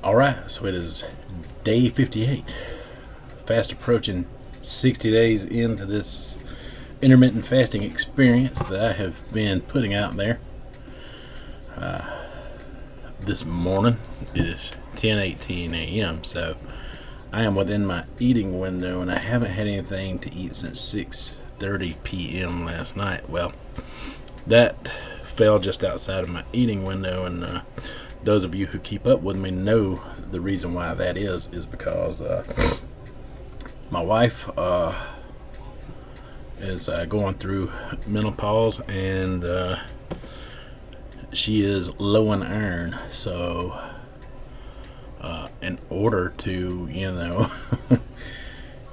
Alright, so it is day 58. Fast approaching 60 days into this intermittent fasting experience that I have been putting out there. This morning it is 10:18 a.m. so I am within my eating window, and I haven't had anything to eat since 6:30 p.m. last night. Well, that fell just outside of my eating window, and those of you who keep up with me know the reason why that is because my wife is going through menopause, and she is low in iron. So in order to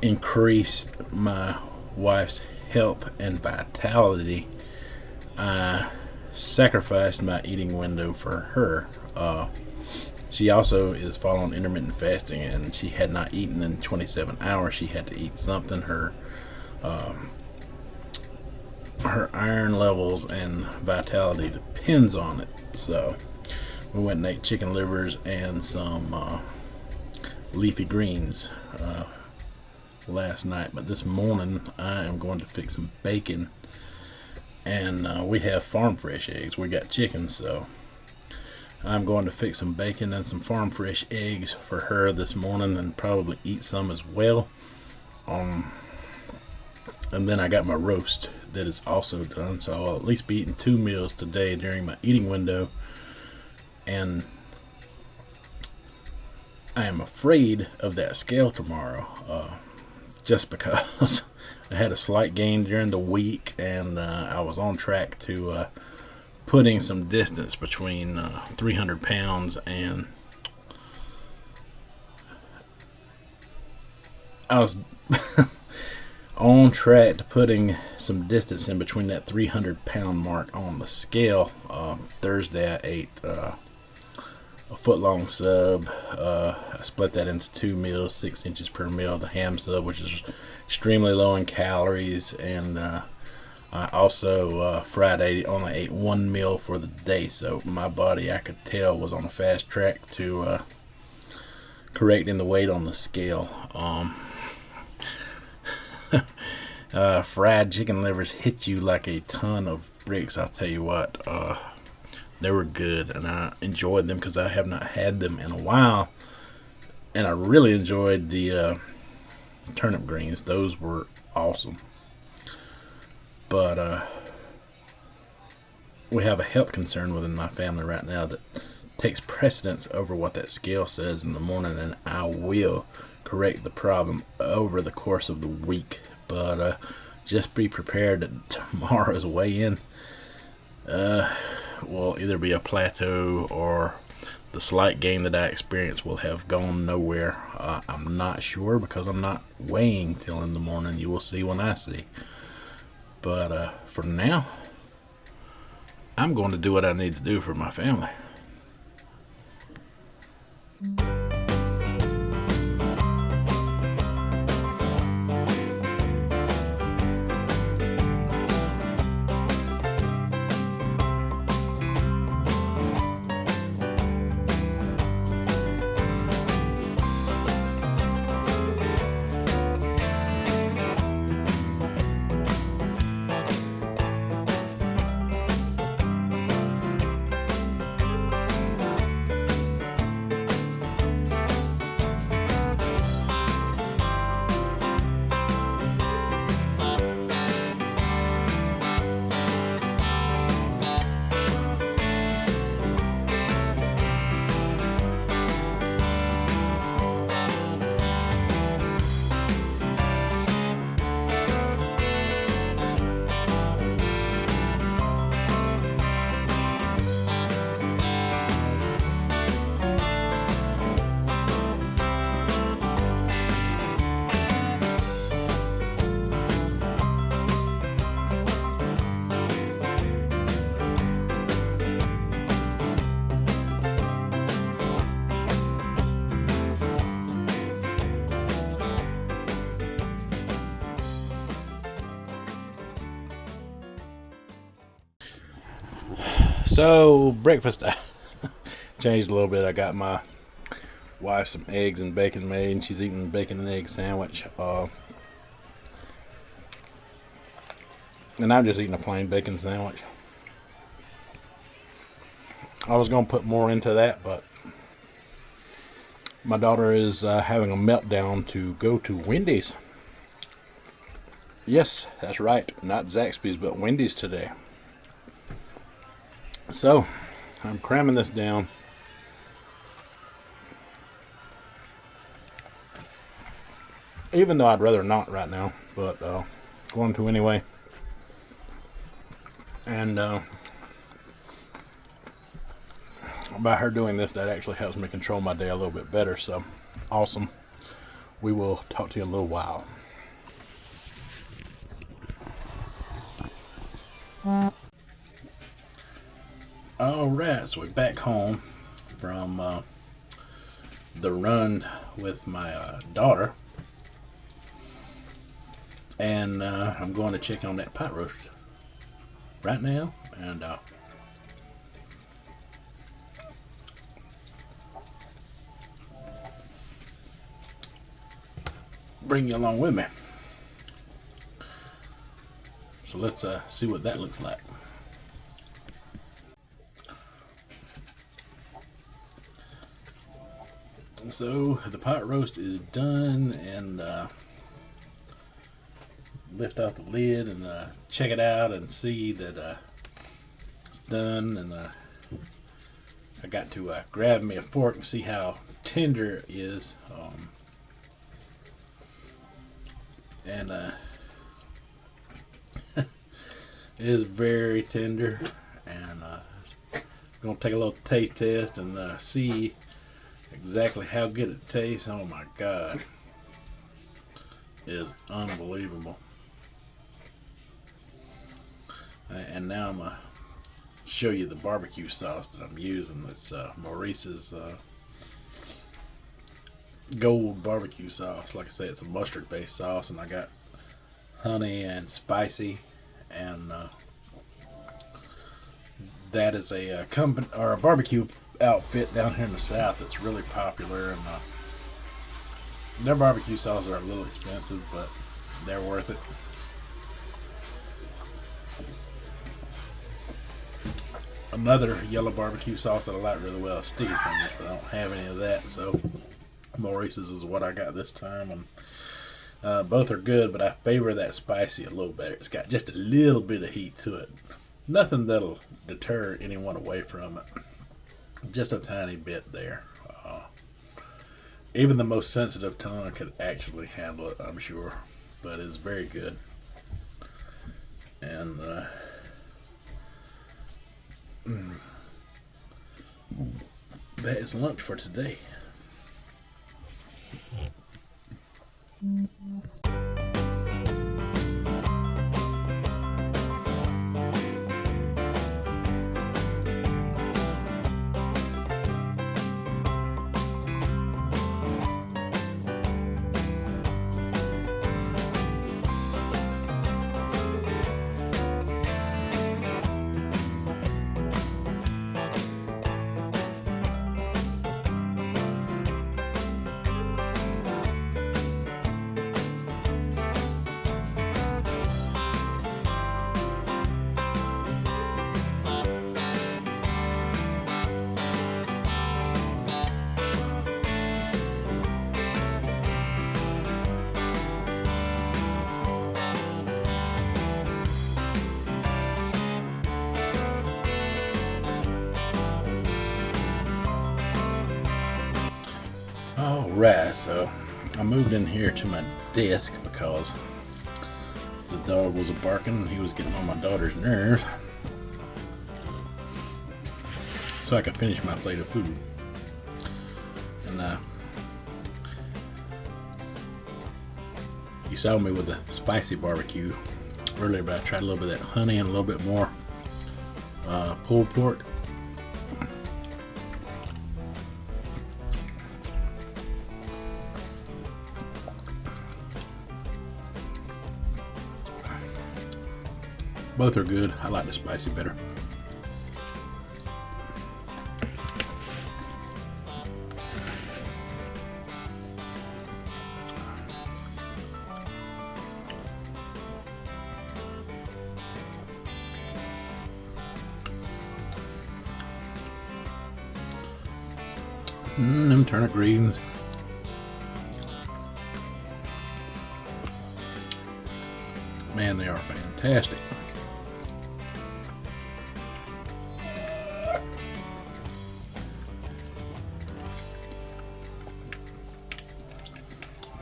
increase my wife's health and vitality, I sacrificed my eating window for her. She also is following intermittent fasting, and she had not eaten in 27 hours. She had to eat something. Her iron levels and vitality depends on it. So we went and ate chicken livers and some leafy greens last night. But this morning I am going to fix some bacon, and we have farm fresh eggs. We got chicken, so I'm going to fix some bacon and some farm fresh eggs for her this morning, and probably eat some as well. And then I got my roast that is also done, so I'll at least be eating 2 meals today during my eating window. And I am afraid of that scale tomorrow, just because I had a slight gain during the week, and I was on track to putting some distance between 300 pounds, and I was on track to putting some distance in between that 300-pound mark on the scale. Thursday I ate a foot-long sub. I split that into 2 meals, 6 inches per meal. The ham sub, which is extremely low in calories, and I also Friday only ate 1 meal for the day, so my body, I could tell, was on a fast track to correcting the weight on the scale. Fried chicken livers hit you like a ton of bricks. I'll tell you what, they were good, and I enjoyed them because I have not had them in a while. And I really enjoyed the turnip greens. Those were awesome. But we have a health concern within my family right now that takes precedence over what that scale says in the morning, and I will correct the problem over the course of the week. But just be prepared that tomorrow's weigh-in will either be a plateau, or the slight gain that I experienced will have gone nowhere. I'm not sure, because I'm not weighing till in the morning. You will see when I see. But for now, I'm going to do what I need to do for my family. So breakfast changed a little bit. I got my wife some eggs and bacon made, and she's eating a bacon and egg sandwich. And I'm just eating a plain bacon sandwich. I was going to put more into that, but my daughter is having a meltdown to go to Wendy's. Yes, that's right. Not Zaxby's, but Wendy's today. So, I'm cramming this down. Even though I'd rather not right now, but going to anyway. And by her doing this, that actually helps me control my day a little bit better. So, awesome. We will talk to you in a little while. Alright, so we're back home from the run with my daughter. And I'm going to check on that pot roast right now. And bring you along with me. So let's see what that looks like. So the pot roast is done, and lift off the lid and check it out and see that it's done. And I got to grab me a fork and see how tender it is. And it is very tender. And I'm gonna take a little taste test and see exactly how good it tastes. Oh my God, it is unbelievable. And now I'm gonna show you the barbecue sauce that I'm using. It's Maurice's Gold barbecue sauce. Like I say, it's a mustard based sauce, and I got honey and spicy, and that is a company or a barbecue outfit down here in the South that's really popular, and their barbecue sauces are a little expensive, but they're worth it. Another yellow barbecue sauce that I like really well is Sticky Fingers, but I don't have any of that, so Maurice's is what I got this time, and both are good, but I favor that spicy a little better. It's got just a little bit of heat to it. Nothing that'll deter anyone away from it. Just a tiny bit there. Even the most sensitive tongue could actually handle it, I'm sure, but it's very good. And that is lunch for today. Alright, so I moved in here to my desk because the dog was barking and he was getting on my daughter's nerves, so I could finish my plate of food. And you saw me with the spicy barbecue earlier, but I tried a little bit of that honey and a little bit more pulled pork. Both are good. I like the spicy better. Them turnip greens. Man, they are fantastic.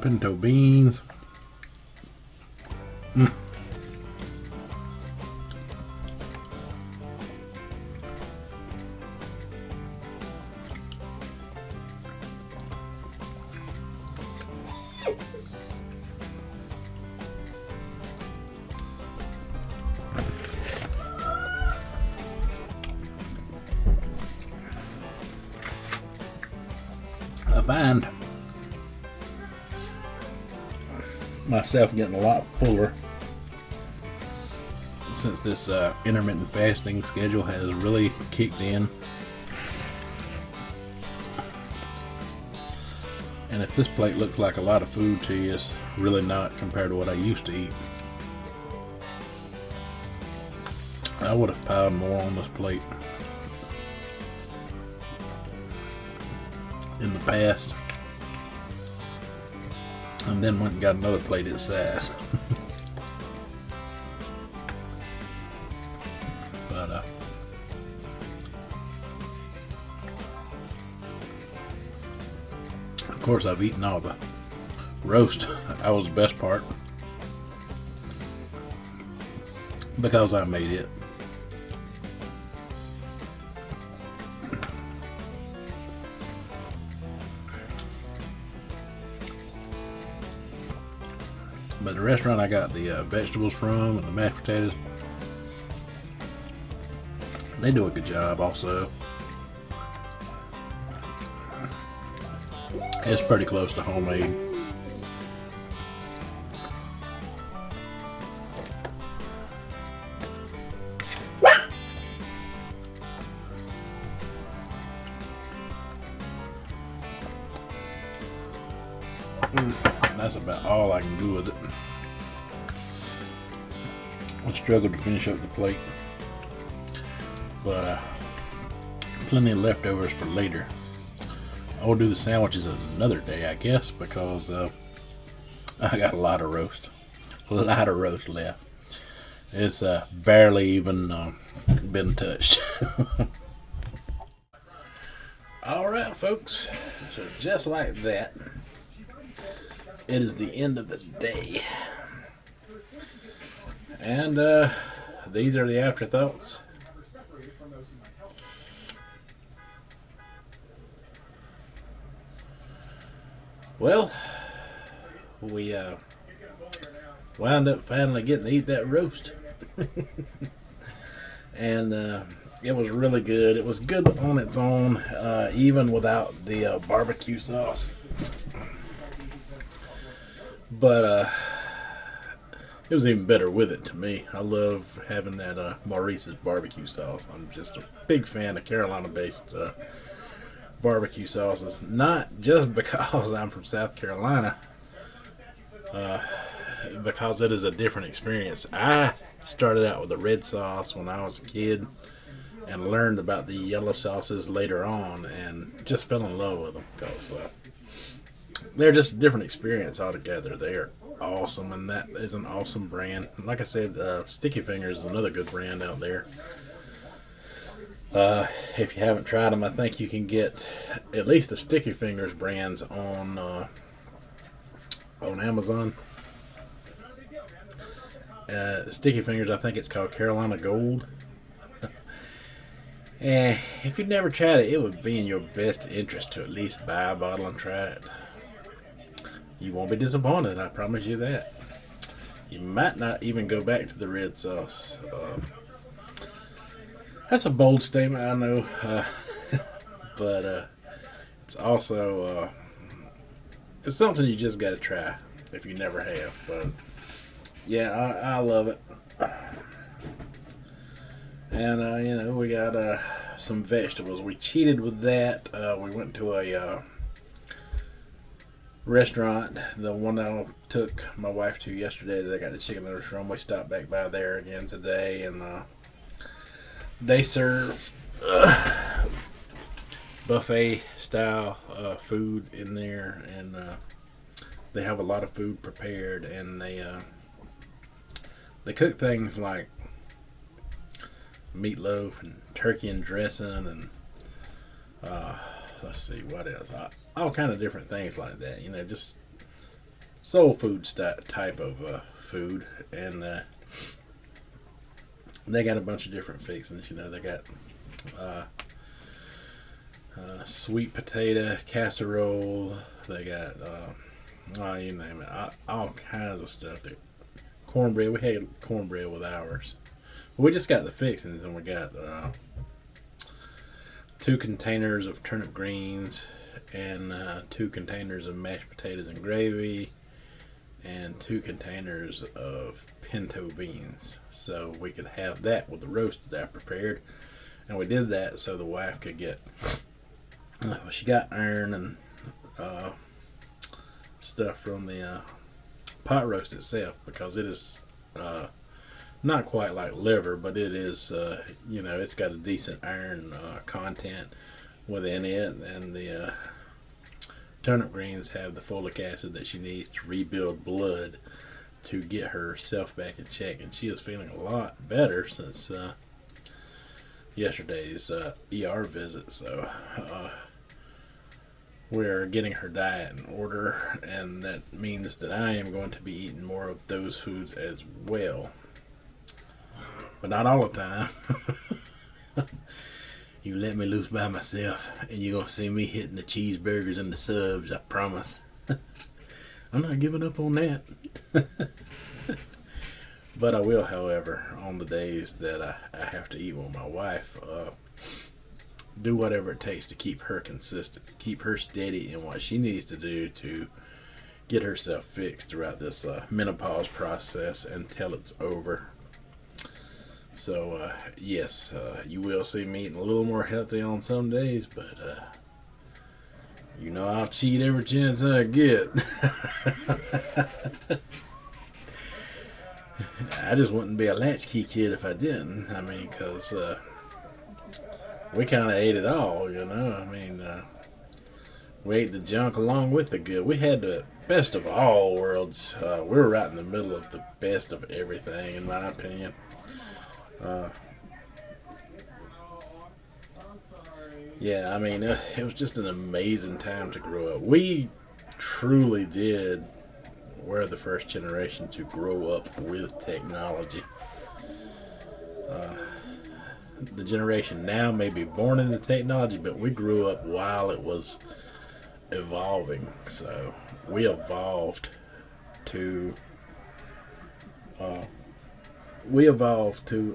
Pinto beans. I find myself getting a lot fuller since this intermittent fasting schedule has really kicked in. And if this plate looks like a lot of food to you, it's really not compared to what I used to eat. I would have piled more on this plate in the past, and then went and got another plate its size. But of course, I've eaten all the roast. That was the best part because I made it. But the restaurant I got the vegetables from and the mashed potatoes, they do a good job also. It's pretty close to homemade. That's about all I can do with it. I struggled to finish up the plate, but plenty of leftovers for later. I'll do the sandwiches another day, I guess, because I got a lot of roast left. It's barely even been touched. All right, folks. So just like that, it is the end of the day, and these are the afterthoughts. Well, we wound up finally getting to eat that roast. And it was really good. It was good on its own, even without the barbecue sauce. But it was even better with it to me. I love having that Maurice's barbecue sauce. I'm just a big fan of Carolina-based barbecue sauces. Not just because I'm from South Carolina, because it is a different experience. I started out with the red sauce when I was a kid and learned about the yellow sauces later on and just fell in love with them because they're just a different experience altogether. They are awesome, and that is an awesome brand. Like I said, Sticky Fingers is another good brand out there. If you haven't tried them, I think you can get at least the Sticky Fingers brands on Amazon. Sticky Fingers, I think it's called Carolina Gold. And if you've never tried it, it would be in your best interest to at least buy a bottle and try it. You won't be disappointed, I promise you that. You might not even go back to the red sauce. That's a bold statement, I know, but it's also it's something you just got to try if you never have. But yeah, I love it. And we got some vegetables. We cheated with that. We went to a restaurant, the one that I took my wife to yesterday that I got the chicken livers from. We stopped back by there again today, and they serve buffet style food in there, and they have a lot of food prepared, and they cook things like meatloaf and turkey and dressing, and let's see what else, all kind of different things like that. Just soul food type of food, and they got a bunch of different fixings. They got uh, sweet potato casserole. They got oh, you name it, all kinds of stuff. Cornbread. We had cornbread with ours. We just got the fixings, and we got 2 containers of turnip greens, and 2 containers of mashed potatoes and gravy, and 2 containers of pinto beans. So we could have that with the roast that I prepared, and we did that so the wife could get. She got iron and stuff from the pot roast itself, because it is not quite like liver, but it is, it's got a decent iron content within it, and the turnip greens have the folic acid that she needs to rebuild blood to get herself back in check, and she is feeling a lot better since yesterday's ER visit. So we're getting her diet in order, and that means that I am going to be eating more of those foods as well, but not all the time. You let me loose by myself, and you're going to see me hitting the cheeseburgers and the subs, I promise. I'm not giving up on that. But I will, however, on the days that I have to eat with my wife, do whatever it takes to keep her consistent, keep her steady in what she needs to do to get herself fixed throughout this menopause process until it's over. So, yes, you will see me eating a little more healthy on some days, but I'll cheat every chance I get. I just wouldn't be a latchkey kid if I didn't. I mean, because we kind of ate it all, we ate the junk along with the good. We had the best of all worlds. We were right in the middle of the best of everything, in my opinion. Yeah, it was just an amazing time to grow up. We truly did. We're the first generation to grow up with technology. The generation now may be born into technology, but we grew up while it was evolving. So we evolved to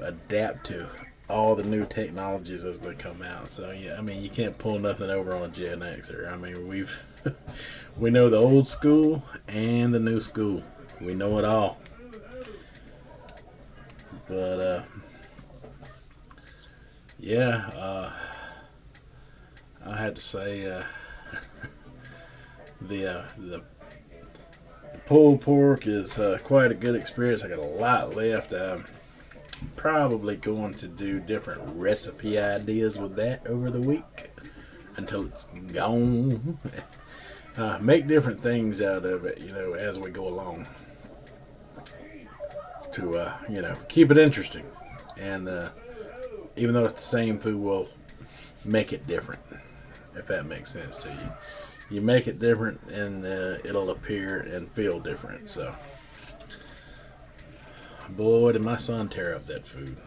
adapt to all the new technologies as they come out. So yeah, you can't pull nothing over on a Gen Xer. We know the old school and the new school. We know it all. But yeah, I had to say the pulled pork is quite a good experience. I got a lot left. I'm probably going to do different recipe ideas with that over the week until it's gone. Make different things out of it, as we go along to, keep it interesting. And even though it's the same food, we'll make it different, if that makes sense to you. You make it different, and it'll appear and feel different. So, boy, did my son tear up that food.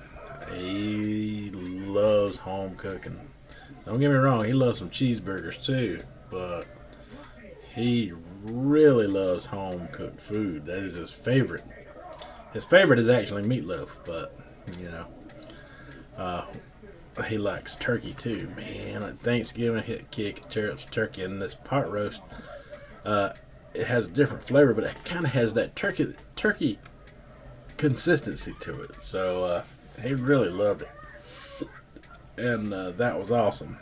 He loves home cooking. Don't get me wrong, he loves some cheeseburgers too, but he really loves home cooked food. That is his favorite. His favorite is actually meatloaf, but he likes turkey too. Man, at Thanksgiving, hit kick, tear up turkey, and this pot roast. It has a different flavor, but it kind of has that turkey consistency to it. So he really loved it, and that was awesome.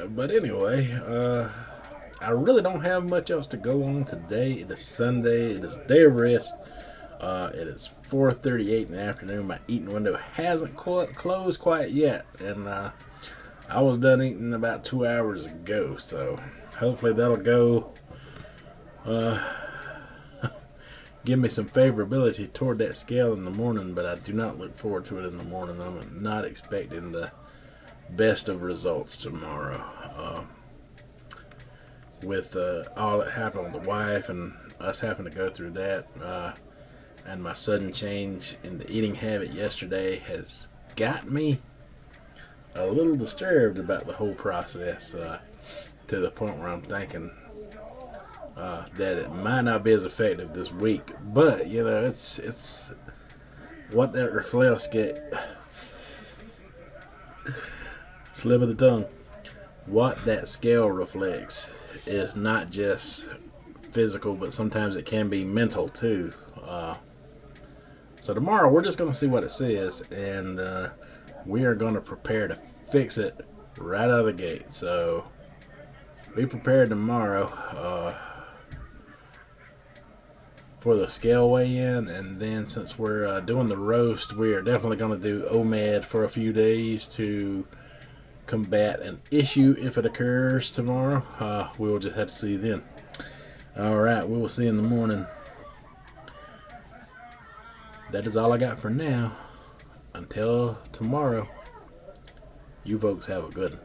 But anyway, I really don't have much else to go on today. It is Sunday. It is a day of rest. It is 4:38 in the afternoon. My eating window hasn't closed quite yet, and I was done eating about 2 hours ago. So hopefully that'll go. Give me some favorability toward that scale in the morning, but I do not look forward to it in the morning. I'm not expecting the best of results tomorrow. With all that happened with the wife and us having to go through that, and my sudden change in the eating habit yesterday has got me a little disturbed about the whole process, to the point where I'm thinking that it might not be as effective this week. But it's what that reflects. Get slip of the tongue. What that scale reflects is not just physical, but sometimes it can be mental too. So tomorrow we're just going to see what it says, and we are going to prepare to fix it right out of the gate. So be prepared tomorrow for the scale weigh-in, and then since we're doing the roast, we are definitely going to do OMAD for a few days to combat an issue if it occurs tomorrow. We will just have to see then. Alright, we will see in the morning. That is all I got for now. Until tomorrow, you folks have a good one.